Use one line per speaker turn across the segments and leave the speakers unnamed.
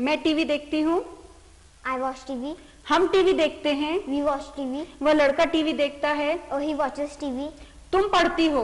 मैं टीवी देखती हूँ।
I watch TV.
हम टीवी देखते हैं।
We watch TV.
वह लड़का टीवी देखता है।
Or he watches TV.
तुम पढ़ती हो।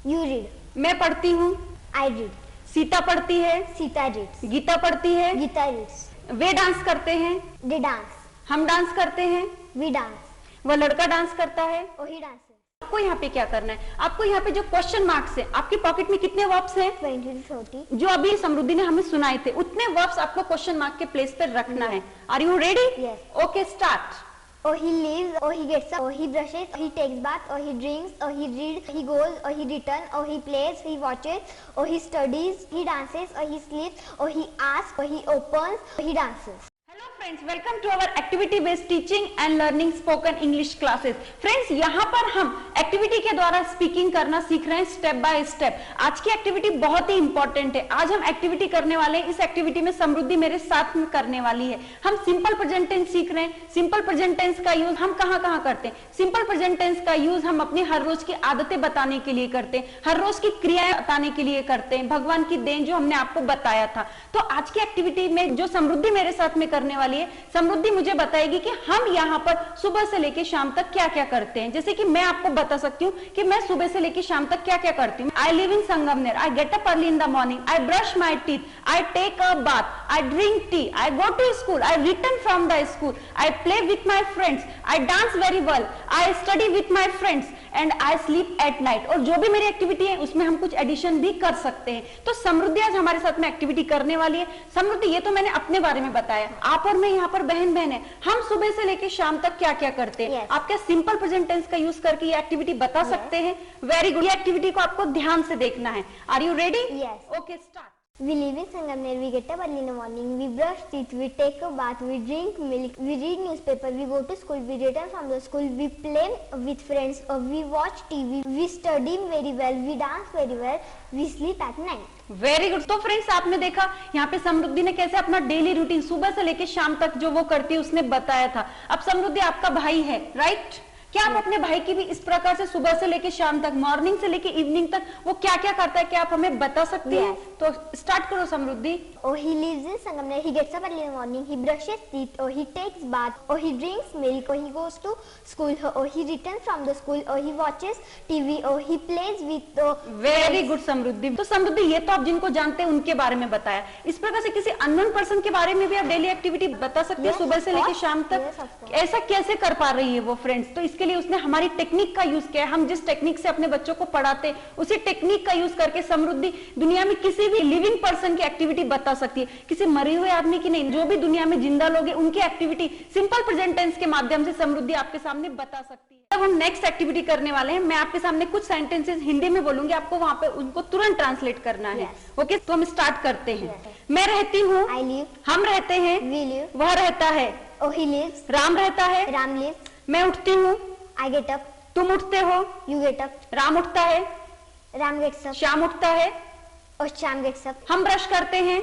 You read.
मैं पढ़ती हूँ।
I read.
सीता पढ़ती है।
Sita reads.
गीता पढ़ती है।
Gita reads.
वे डांस करते हैं।
They dance.
हम डांस करते हैं।
We dance.
वह लड़का डांस करता है।
Or he dances.
आपको यहाँ पे क्या करना है, आपको यहाँ पे जो क्वेश्चन मार्क्स है, आपकी पॉकेट में कितने वर्ब्स हैं?
20 to 30.
जो अभी समृद्धि ने हमें सुनाए थे, उतने वर्ब्स आपको क्वेश्चन मार्क के प्लेस पर रखना है। Are you ready?
Yes.
Okay, start.
Or he leaves, or he gets up, or he brushes, or he takes bath, or he drinks, or he reads, he goes, or he returns, or he plays, he watches, or he studies, he dances, or he sleeps, or he asks, or he opens, or he dances.
Hello friends, welcome to our activity based teaching and learning spoken English classes. Friends, यहाँ पर हम activity के द्वारा speaking करना सीख रहे हैं step by step. आज की एक्टिविटी बहुत ही इंपॉर्टेंट है। आज हम एक्टिविटी करने वाले हैं। इस एक्टिविटी में समृद्धि मेरे साथ में करने वाली है। हम सिंपल प्रेजेंट टेंस सीख रहे हैं। सिंपल प्रेजेंट टेंस का यूज हम कहाँ कहाँ करते हैं? सिंपल प्रेजेंट टेंस का यूज हम अपनी हर रोज की आदतें बताने के लिए करते हैं, हर रोज की क्रियाएं बताने के लिए करते हैं, भगवान की देन जो हमने आपको बताया था। तो आज की एक्टिविटी में जो समृद्धि मेरे साथ में करने वाली है, समृद्धि मुझे बताएगी कि हम यहाँ पर सुबह से लेकर शाम तक क्या क्या करते हैं। जैसे कि मैं आपको बता सकती हूँ कि मैं सुबह से लेकर शाम तक क्या क्या करती हूँ। I live in Sangamner, I get up early in the morning, I brush my teeth, I take a bath, I drink tea, I go to school, I return from the school, I play with my friends, I dance very well, I study with my friends and I sleep at night. और जो भी मेरी activity है उसमें हम कुछ addition भी कर सकते हैं। तो समृद्धि आज हमारे साथ में एक्टिविटी करने वाली है। समृद्धि, ये तो मैंने अपने बारे में बताया, आप और मैं यहाँ पर बहन बहन है। हम सुबह से लेकर शाम तक क्या क्या करते हैं?
Yes.
आप क्या सिंपल प्रेजेंट टेंस का यूज करके ये एक्टिविटी बता सकते हैं? Very good. ये एक्टिविटी को आपको ध्यान से देखना है। Are you ready?
Yes.
Okay, start.
We live in Sangamner, we get up early in the morning, we brush teeth, we take a bath, we drink milk, we read newspaper, we go to school, we return from the school, we play with friends, or we watch TV, we study very well, we dance very well, we sleep at night.
Very good. तो friends, आपने देखा यहाँ पे समृद्धि ने कैसे अपना daily routine सुबह से लेकर शाम तक जो वो करती है उसने बताया था। अब समृद्धि आपका भाई है, राइट? क्या आप अपने भाई की भी इस प्रकार से सुबह से लेकर शाम तक, मॉर्निंग से लेकर इवनिंग तक वो क्या क्या करता है, क्या आप हमें बता सकती हैं? तो स्टार्ट करो समृद्धि।
Or he lives in Sangamner, he gets up early in the morning, he brushes teeth, or he takes bath, or he drinks milk, or he goes to school, or he returns from the school, or he watches TV, or he plays with
very good Samriddhi. तो समृद्धि, ये तो आप जिनको जानते हैं उनके बारे में बताया। इस प्रकार से किसी अननोन पर्सन के बारे में भी आप डेली एक्टिविटी बता सकते हैं सुबह से लेकर शाम तक। ऐसा कैसे कर पा रही है वो फ्रेंड्स? तो इसके लिए उसने हमारी टेक्निक का यूज किया है। हम जिस टेक्निक से अपने बच्चों को पढ़ाते उसी टेक्निक का यूज करके समृद्धि दुनिया में किसी भी लिविंग पर्सन की एक्टिविटी बता सकती है, किसी मरे हुए आदमी की नहीं। जो भी दुनिया में जिंदा लोग हैं उनकी एक्टिविटी सिंपल प्रेजेंट टेंस के माध्यम से समृद्धि आपके सामने बता सकती है। अब हम नेक्स्ट एक्टिविटी करने वाले हैं। मैं आपके सामने कुछ सेंटेंसेस हिंदी में बोलूंगी, आपको वहां पे उनको तुरंत ट्रांसलेट करना है। ओके, तो हम स्टार्ट करते हैं। मैं रहती हूँ,
I live,
हम रहते हैं,
we live,
वह रहता है,
or he lives,
राम रहता है,
Ram lives,
मैं उठती हूँ,
I get up,
तुम उठते हो,
you get up,
राम उठता है,
Ram gets up,
श्याम उठता है,
or Sham gets up,
हम ब्रश करते हैं,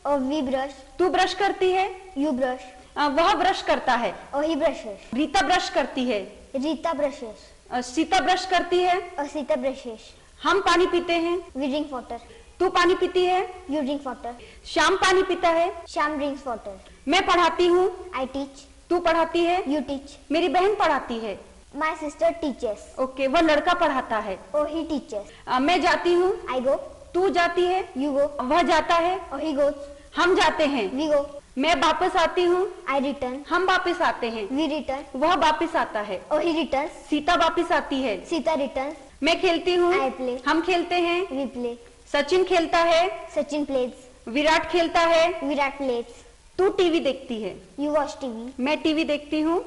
or we brush,
तू ब्रश करती है,
you brush,
वह ब्रश करता है,
or he brushes,
Rita brush करती है,
Rita brushes,
सीता ब्रश करती है,
or Sita brushes,
हम पानी पीते हैं,
we drink water,
तू पानी पीती है,
you drink water,
श्याम पानी पीता है,
Sham drinks water,
मैं पढ़ाती हूँ,
I teach,
तू पढ़ाती है,
you teach,
मेरी बहन पढ़ाती है।
my sister teaches,
ओके, वह लड़का पढ़ाता है।
or he teaches,
मैं जाती हूँ,
I go,
तू जाती है,
you go,
वह जाता है,
or he goes,
हम जाते हैं,
we go,
मैं वापस आती हूँ,
I return,
हम वापस आते हैं,
we return,
वह वापस आता है,
or he returns,
सीता वापस आती है,
Sita returns,
मैं खेलती हूँ,
I play,
हम खेलते हैं,
we play,
सचिन खेलता है,
Sachin plays,
विराट खेलता है,
Virat plays,
तू टीवी देखती है,
you watch TV,
मैं टीवी देखती हूँ,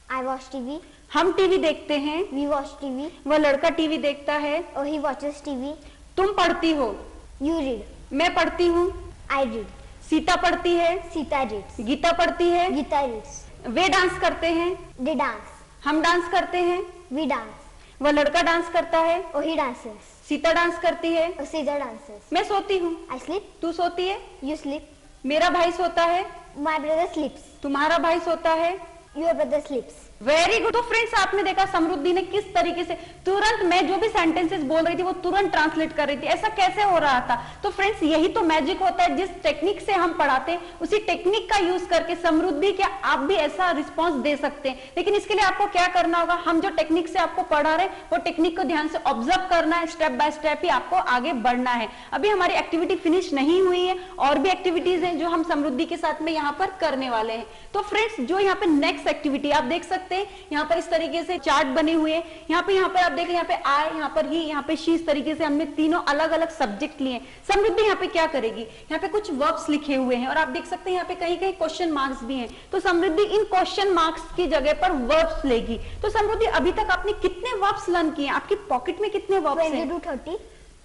I watch TV,
हम टीवी देखते हैं,
we watch TV,
वह लड़का टीवी देखता है,
or he watches TV,
तुम पढ़ती हो,
you read,
मैं पढ़ती हूँ,
I read,
सीता पढ़ती है,
Sita reads,
गीता पढ़ती है,
Gita reads,
वे डांस करते हैं,
they dance,
हम डांस करते हैं,
we dance,
वह लड़का डांस करता है,
or he dances,
Sita dance करती है,
or Sita dances,
मैं सोती हूँ,
I sleep,
तू सोती है,
you sleep,
मेरा भाई सोता है,
my brother sleeps,
तुम्हारा भाई सोता है,
your brother sleeps,
very good. तो फ्रेंड्स आपने देखा समृद्धि ने किस तरीके से तुरंत मैं जो भी सेंटेंसेस बोल रही थी वो तुरंत ट्रांसलेट कर रही थी। ऐसा कैसे हो रहा था? तो फ्रेंड्स यही तो मैजिक होता है, जिस टेक्निक से हम पढ़ाते हैं उसी टेक्निक का यूज करके समृद्धि क्या आप भी ऐसा रिस्पॉन्स दे सकते हैं। लेकिन इसके लिए आपको क्या करना होगा, हम जो टेक्निक से आपको पढ़ा रहे हैं वो टेक्निक को ध्यान से ऑब्जर्व करना है, स्टेप बाय स्टेप ही आपको आगे बढ़ना है। अभी हमारी एक्टिविटी फिनिश नहीं हुई है, और भी एक्टिविटीज हैं जो हम समृद्धि के साथ में यहाँ पर करने वाले हैं। तो फ्रेंड्स जो यहाँ पे नेक्स्ट एक्टिविटी आप देख सकते हैं, यहाँ पर इस तरीके से चार्ट बने हुए हैं। यहाँ पर आप देखें, यहाँ पे आई, यहाँ पर ही, यहाँ पे शी, इस तरीके से हमने तीनों अलग अलग सब्जेक्ट लिए। समृद्धि यहाँ पे क्या करेगी, यहाँ पे कुछ वर्ब्स लिखे हुए हैं और आप देख सकते हैं यहाँ पे कहीं कहीं क्वेश्चन मार्क्स भी हैं। तो समृद्धि इन क्वेश्चन मार्क्स की जगह पर वर्ब्स लेगी। तो समृद्धि अभी तक आपने कितने वर्ब्स लर्न किए? आपकी पॉकेट में कितने वर्ब्स हैं?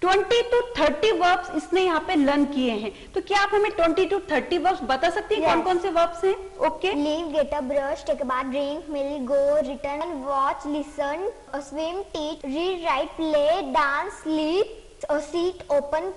20 to 30 वर्ब्स इसने यहाँ पे लर्न किए हैं। तो क्या आप हमें 20 to 30 वर्ब्स बता सकती हैं? कौन कौन से वर्ब्स हैं? Okay,
leave, get up, brush, take a bath, drink, milk, go, return, watch, listen, swim, teach, read, write, play, dance, sleep, sit, open,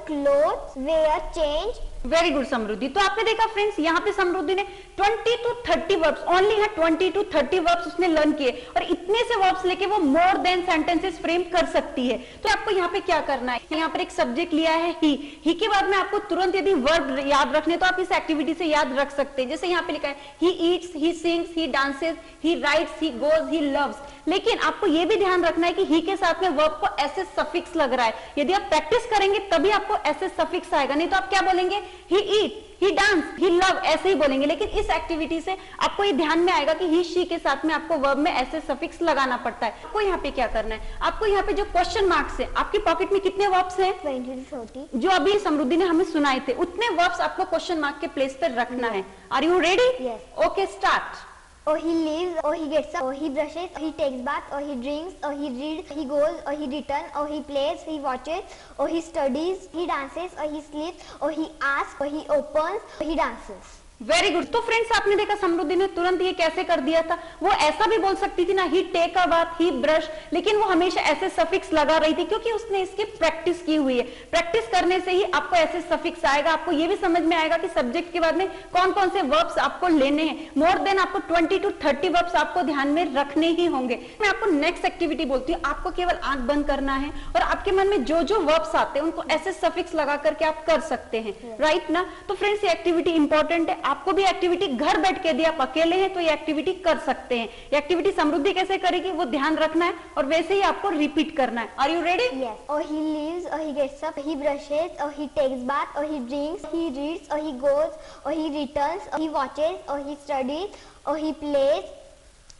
close, wear, change.
Very good Samriddhi. तो आपने देखा फ्रेंड्स यहाँ पे समृद्धि ने 20 to 30 वर्ब्स, ओनली है 20 to 30 verbs उसने learn किए, और इतने से वर्ब्स लेके वो मोर देन सेंटेंसेस फ्रेम कर सकती है। तो आपको यहाँ पे क्या करना है, यहाँ पर एक सब्जेक्ट लिया है ही के बाद में आपको तुरंत यदि वर्ब याद रखने तो आप इस एक्टिविटी से याद रख सकते हैं। जैसे यहाँ पे लिखा है he eats, he sings, he dances, he rights, he goes, he loves. लेकिन आपको ये भी ध्यान रखना है कि ही के साथ में वर्ब को ऐसे सफिक्स लग रहा है। यदि आप प्रैक्टिस करेंगे तभी आपको ऐसे सफिक्स आएगा, नहीं तो आप क्या बोलेंगे, ही ईट, ही डांस, ही लव, ऐसे ही बोलेंगे। लेकिन इस एक्टिविटी से आपको ये ध्यान में आएगा कि ही शी के साथ में आपको वर्ब में ऐसे सफिक्स लगाना पड़ता है। आपको यहाँ पे क्या करना है, आपको यहाँ पे जो क्वेश्चन मार्क्स है, आपकी पॉकेट में कितने वर्ब्स हैं?
20 to 30
जो अभी समृद्धि ने हमें सुनाए थे, उतने वर्ब्स आपको क्वेश्चन मार्क के प्लेस पर रखना है। Are you ready?
Yes.
Okay, start.
Or he leaves, or he gets up, or he brushes, or he takes bath, or he drinks, or he reads, he goes, or he returns, or he plays, he watches, or he studies, he dances, or he sleeps, or he asks, or he opens, or he dances.
Very good. तो friends आपने देखा समृद्धि ने तुरंत ये कैसे कर दिया था। वो ऐसा भी बोल सकती थी ना, he take a bath, he brush, लेकिन वो हमेशा ऐसे सफिक्स लगा रही थी क्योंकि उसने इसकी प्रैक्टिस की हुई है। प्रैक्टिस करने से ही आपको ऐसे सफिक्स आएगा, आपको ये भी समझ में आएगा कि सब्जेक्ट के बाद में कौन कौन से वर्ब्स आपको लेने हैं। मोर देन आपको 20 to 30 वर्ब्स आपको ध्यान में रखने ही होंगे। मैं आपको नेक्स्ट एक्टिविटी बोलती हूँ, आपको केवल आंख बंद करना है और आपके मन में जो जो वर्ब्स आते हैं उनको ऐसे सफिक्स लगा करके आप कर सकते हैं, राइट ना? तो फ्रेंड्स ये एक्टिविटी इंपॉर्टेंट है। आपको भी एक्टिविटी घर बैठ के यदि आप अकेले हैं तो ये एक्टिविटी कर सकते हैं। ये एक्टिविटी समृद्धि कैसे करेगी वो ध्यान रखना है और वैसे ही आपको रिपीट करना है। Are you ready?
Yes. Or he leaves, or he gets up, he brushes, or he takes bath, or he drinks, he reads, or he goes, or he returns, or he watches, or he studies, or he plays,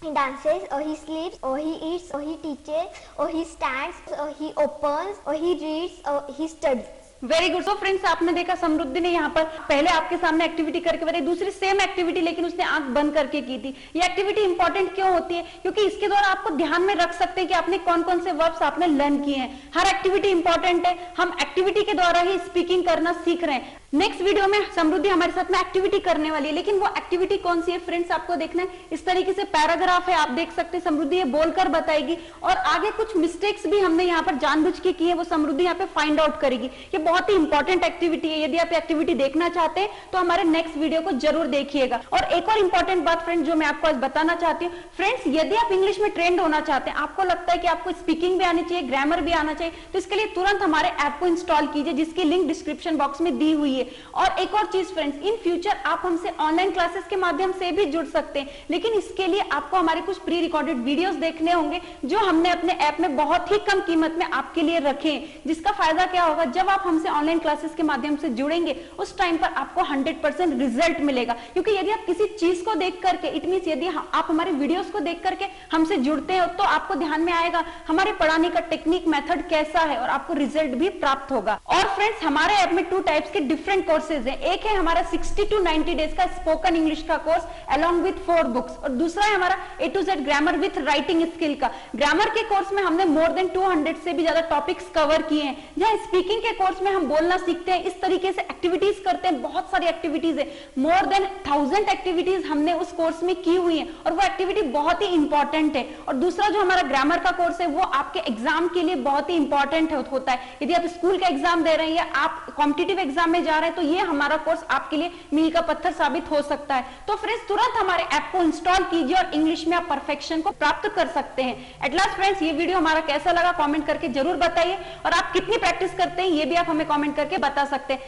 he dances, or he sleeps, or he eats, or he teaches, or he stands, or he opens, or he reads, or he studies.
Very good. तो friends आपने देखा समृद्धि ने यहाँ पर पहले आपके सामने activity करके बताई, दूसरी सेम एक्टिविटी लेकिन उसने आंख बंद करके की थी। ये एक्टिविटी इंपॉर्टेंट क्यों होती है? क्योंकि इसके द्वारा आपको ध्यान में रख सकते हैं कि आपने कौन कौन से वर्ब्स आपने लर्न किए हैं। हर एक्टिविटी इंपॉर्टेंट है, हम एक्टिविटी के द्वारा ही स्पीकिंग करना सीख रहे हैं। नेक्स्ट वीडियो में समृद्धि हमारे साथ में एक्टिविटी करने वाली है, लेकिन वो एक्टिविटी कौन सी है फ्रेंड्स आपको देखना है। इस तरीके से पैराग्राफ है, आप देख सकते हैं, समृद्धि ये बोलकर बताएगी और आगे कुछ मिस्टेक्स भी हमने यहाँ पर जानबूझ के की है, वो समृद्धि यहाँ पे फाइंड आउट करेगी। ये बहुत ही इंपॉर्टेंट एक्टिविटी है। यदि आप एक्टिविटी देखना चाहते हैं तो हमारे नेक्स्ट वीडियो को जरूर देखिएगा। और एक और इंपॉर्टेंट बात फ्रेंड्स जो मैं आपको आज बताना चाहती हूँ, फ्रेंड्स यदि आप इंग्लिश में ट्रेंड होना चाहते हैं, आपको लगता है कि आपको स्पीकिंग भी आनी चाहिए, ग्रामर भी आना चाहिए, तो इसके लिए तुरंत हमारे ऐप को इंस्टॉल कीजिए जिसकी लिंक डिस्क्रिप्शन बॉक्स में दी हुई है। और एक और चीज फ्रेंड्स, इन फ्यूचर आप हमसे ऑनलाइन क्लासेस के माध्यम से भी जुड़ सकते हैं, लेकिन इसके लिए आपको हमारे कुछ प्री रिकॉर्डेड वीडियोस देखने होंगे जो हमने अपने ऐप में बहुत ही कम कीमत में आपके लिए रखे हैं। जिसका फायदा क्या होगा, जब आप हमसे ऑनलाइन क्लासेस के माध्यम से जुड़ेंगे उस टाइम पर आपको 100% रिजल्ट मिलेगा। क्योंकि यदि आप किसी चीज को देख करके, इट मींस यदि आप हमारे वीडियोस को देख करके हमसे जुड़ते हैं तो आपको ध्यान में आएगा हमारे पढ़ाने का टेक्निक मेथड कैसा है और आपको रिजल्ट भी प्राप्त होगा। और फ्रेंड्स हमारे ऐप में 2 टाइप्स के डिफरेंट कोर्सेज हैं। एक है हमारा 60 to 90 डेज का स्पोकन इंग्लिश का कोर्स अलोंग विथ 4 बुक्स, और दूसरा है हमारा A to Z grammar with writing skill का। ग्रामर के कोर्स में हमने मोर देन 200 से भी ज्यादा टॉपिक्स कवर किए हैं, जहां स्पीकिंग के कोर्स में में हम बोलना सीखते हैं, इस तरीके से एक्टिविटीज करते हैं, बहुत सारी एक्टिविटीज है, मोर देन 1000 एक्टिविटीज हमने उस कोर्स में की हुई है और वो एक्टिविटी बहुत ही इंपॉर्टेंट है। और दूसरा जो हमारा ग्रामर का कोर्स है वो आपके एग्जाम के लिए बहुत ही इंपॉर्टेंट होता है। यदि आप स्कूल का एग्जाम दे रहे हैं या आप कॉम्पिटिटिव एग्जाम में जा रहे हैं तो ये हमारा कोर्स आपके लिए मील का पत्थर साबित हो सकता है। तो फ्रेंड्स तुरंत हमारे ऐप को इंस्टॉल कीजिए और इंग्लिश में आप परफेक्शन को प्राप्त कर सकते हैं। एट लास्ट फ्रेंड्स, ये वीडियो हमारा कैसा लगा कमेंट करके जरूर बताइए और आप कितनी प्रैक्टिस करते हैं ये भी आप हमें कमेंट करके बता सकते हैं।